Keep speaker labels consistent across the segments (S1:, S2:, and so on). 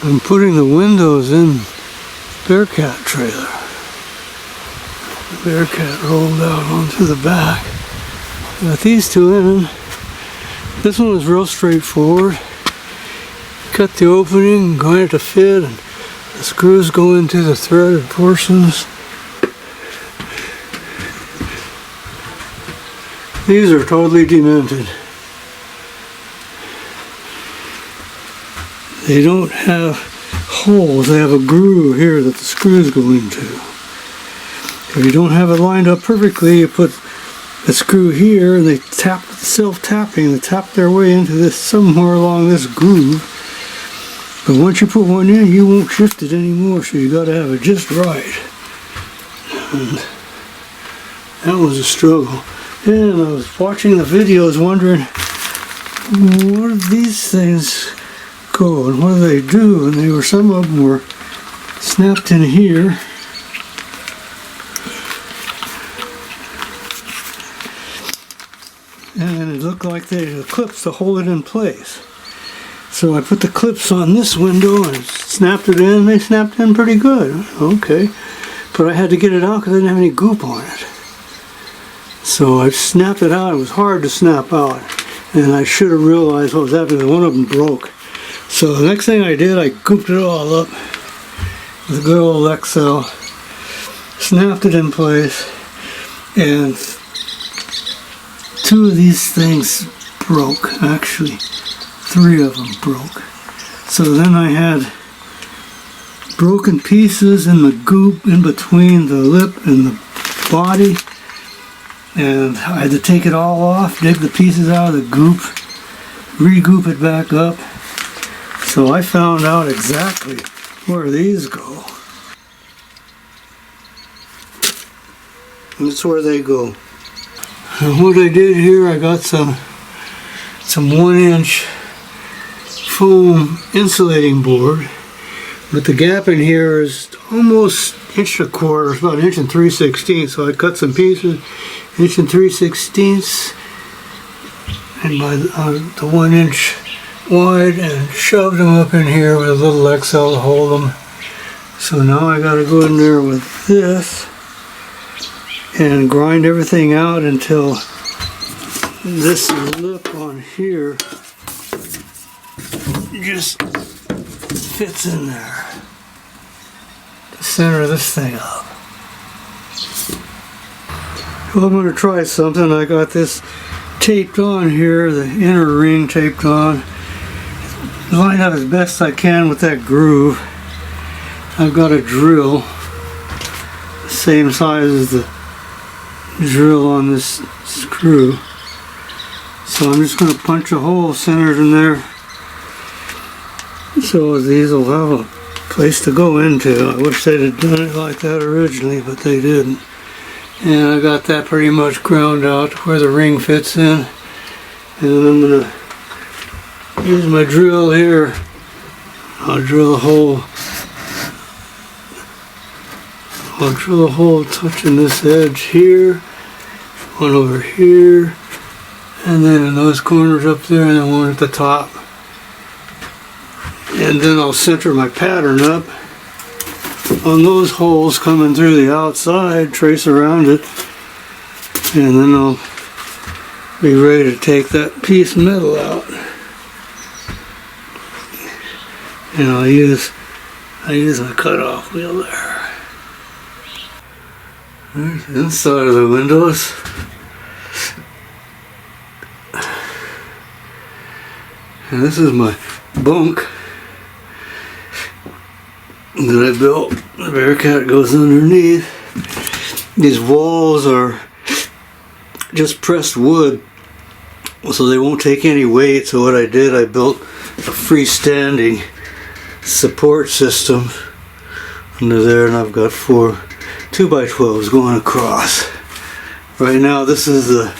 S1: I'm putting the windows in Bearcat trailer. The Bearcat rolled out onto the back. Got these two in. This one was real straightforward. Cut the opening, going it to fit, and the screws go into the threaded portions. These are totally demented. They don't have holes, they have a groove here that the screws go into. If you don't have it lined up perfectly, you put the screw here and they tap, self-tapping, they tap their way into this somewhere along this groove. But once you put one in, you won't shift it anymore, so you gotta have it just right. And that was a struggle. And I was watching the videos wondering, where do these things go and what do they do? And some of them were snapped in here. And it looked like they had clips to hold it in place. So I put the clips on this window and snapped it in. They snapped in pretty good. Okay. But I had to get it out because I didn't have any goop on it. So I snapped it out. It was hard to snap out. And I should have realized what was happening. One of them broke. So the next thing I did, I gooped it all up with a good old Excel. Snapped it in place. And two of these things broke. Actually, three of them broke. So then I had broken pieces in the goop in between the lip and the body. And I had to take it all off, dig the pieces out of the goop, re-goop it back up. So I found out exactly where these go. And that's where they go. And what I did here, I got some 1-inch foam insulating board. But the gap in here is almost 1.25 inches, about 1 3/16. So I cut some pieces, 1 3/16, and by the 1 inch wide, and shoved them up in here with a little Excel to hold them. So now I got to go in there with this and grind everything out until this lip on here just fits in there to center this thing up. Well, I'm going to try something. I got this taped on here, the inner ring taped on. Line up as best I can with that groove. I've got a drill the same size as the drill on this screw. So I'm just going to punch a hole centered in there. So these will have a place to go into. I wish they'd have done it like that originally, but they didn't. And I got that pretty much ground out where the ring fits in. And then I'm going to use my drill here. I'll drill a hole. I'll drill a hole touching this edge here, one over here, and then in those corners up there, and then one at the top. And then I'll center my pattern up on those holes coming through the outside, trace around it, and then I'll be ready to take that piece of metal out. And I use my cutoff wheel there. There's the inside of the windows. And this is my bunk that I built. The Bearcat goes underneath. These walls are just pressed wood, so they won't take any weight. So what I did, I built a freestanding support system under there, and I've got 4 2x12s going across. Right now this is the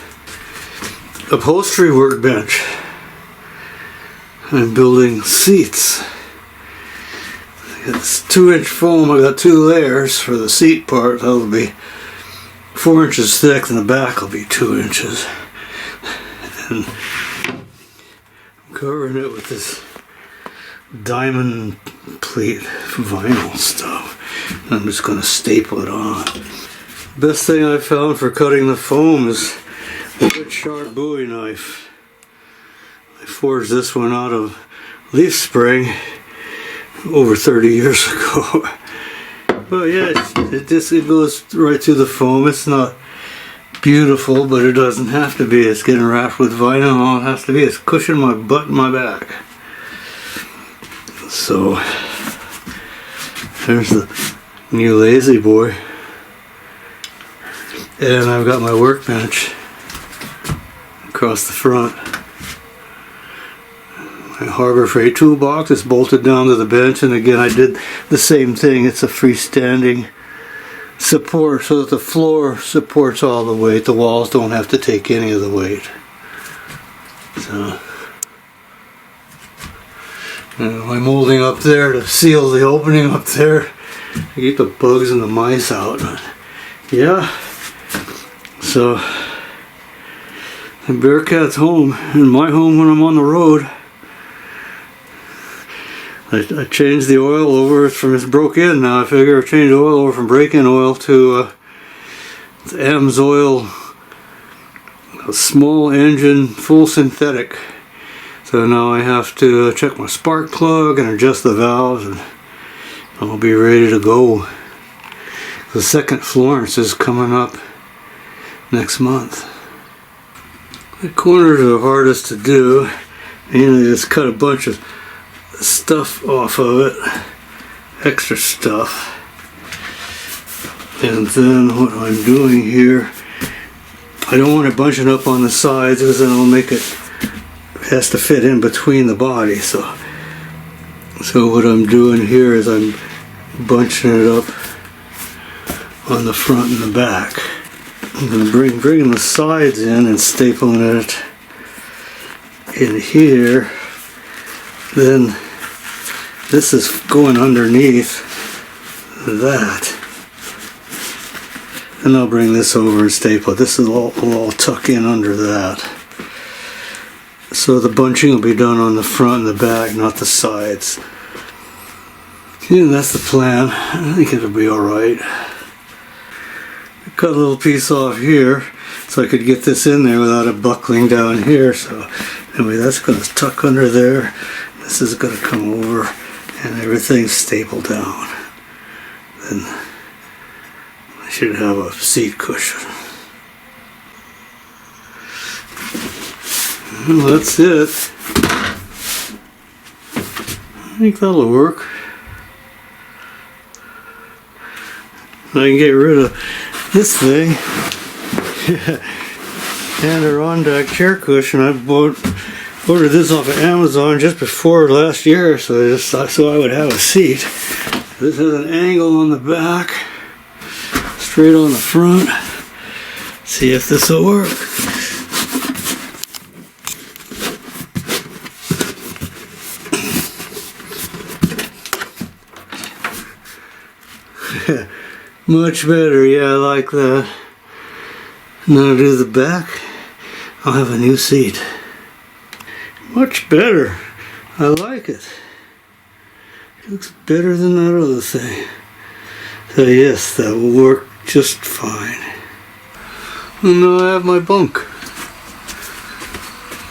S1: upholstery workbench. I'm building seats. It's 2-inch foam. I got 2 layers for the seat part. That'll be 4 inches thick, and the back will be 2 inches. And I'm covering it with this diamond complete vinyl stuff. I'm just going to staple it on. Best thing I found for cutting the foam is a good sharp Bowie knife. I forged this one out of leaf spring over 30 years ago. But yeah, it goes right through the foam. It's not beautiful, but it doesn't have to be. It's getting wrapped with vinyl. All it has to be is cushion my butt and my back. So there's the new Lazy Boy. And I've got my workbench across the front. My Harbor Freight toolbox is bolted down to the bench, and again I did the same thing. It's a freestanding support so that the floor supports all the weight. The walls don't have to take any of the weight. So my molding up there to seal the opening up there to keep the bugs and the mice out. Yeah, so the Bearcat's home, and my home when I'm on the road. I changed the oil over from, it's broke in now. I figure I changed the oil over from break-in oil to AMSOIL, a small engine, full synthetic. So now I have to check my spark plug and adjust the valves, and I'll be ready to go. The second Florence is coming up next month. The corners are the hardest to do. You just cut a bunch of stuff off of it, extra stuff. And then what I'm doing here, I don't want it bunching up on the sides because then it'll make it has to fit in between the body. So what I'm doing here is I'm bunching it up on the front and the back. I'm going to bring the sides in and stapling it in here. Then this is going underneath that, and I'll bring this over and staple it. This will all tuck in under that. So the bunching will be done on the front and the back, not the sides. Yeah, that's the plan. I think it'll be alright. Cut a little piece off here so I could get this in there without it buckling down here. So anyway, that's going to tuck under there. This is going to come over and everything's stapled down. Then I should have a seat cushion. Well, that's it. I think that'll work. I can get rid of this thing. Adirondack chair cushion. I ordered this off of Amazon just before last year, so I would have a seat. This has an angle on the back, straight on the front. See if this will work. Much better, yeah, I like that. Now to do the back, I'll have a new seat. Much better. I like it. It looks better than that other thing. So yes, that will work just fine. And now I have my bunk.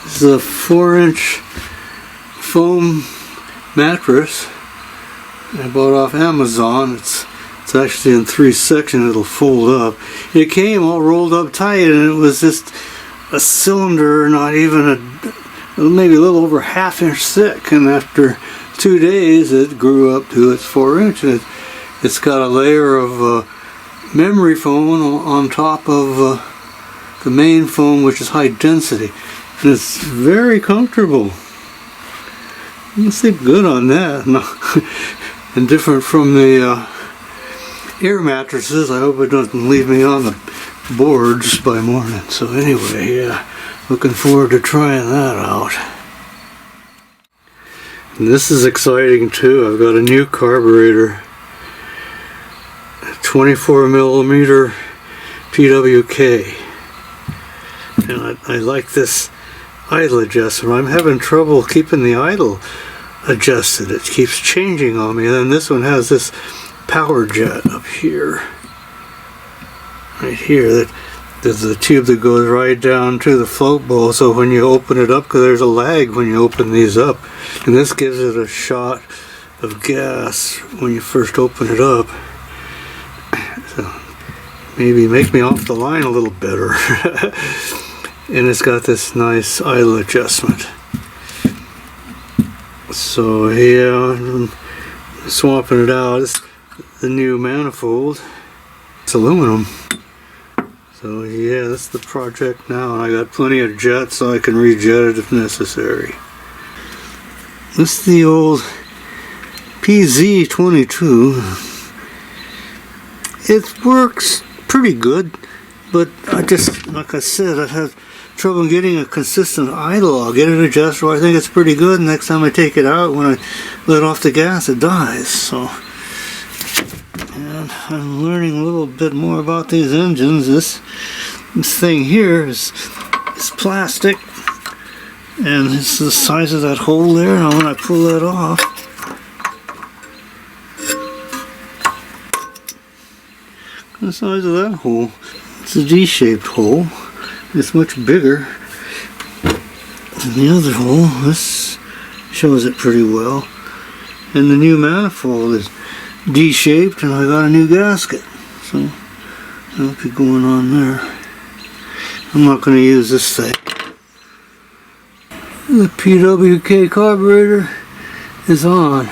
S1: This is a 4-inch foam mattress I bought off Amazon. It's actually in 3 sections. It'll fold up. It came all rolled up tight, and it was just a cylinder, not even maybe a little over ½ inch thick. And after 2 days, it grew up to its 4-inch. And it's got a layer of memory foam on top of the main foam, which is high density, and it's very comfortable. You sleep good on that. And different from the air mattresses. I hope it doesn't leave me on the boards by morning. So anyway, yeah, looking forward to trying that out. And this is exciting too. I've got a new carburetor, a 24mm PWK, and I like this idle adjustment. I'm having trouble keeping the idle adjusted. It keeps changing on me. And then this one has this power jet up here. Right here. There's a tube that goes right down to the float bowl, so when you open it up, because there's a lag when you open these up, and this gives it a shot of gas when you first open it up. So maybe make me off the line a little better. And it's got this nice idle adjustment. So yeah, I'm swapping it out. It's the new manifold. It's aluminum. So yeah, that's the project now. I got plenty of jets, so I can rejet it if necessary. This is the old PZ22. It works pretty good, but I just, like I said, I have trouble getting a consistent idle. I'll get it adjusted where I think it's pretty good, and next time I take it out, when I let off the gas, it dies. So, and I'm learning a little bit more about these engines. This thing here is plastic, and it's the size of that hole there. Now when I pull that off, the size of that hole, it's a D-shaped hole. It's much bigger than the other hole. This shows it pretty well. And the new manifold is D-shaped, and I got a new gasket. So that'll be going on there. I'm not going to use this thing. The PWK carburetor is on.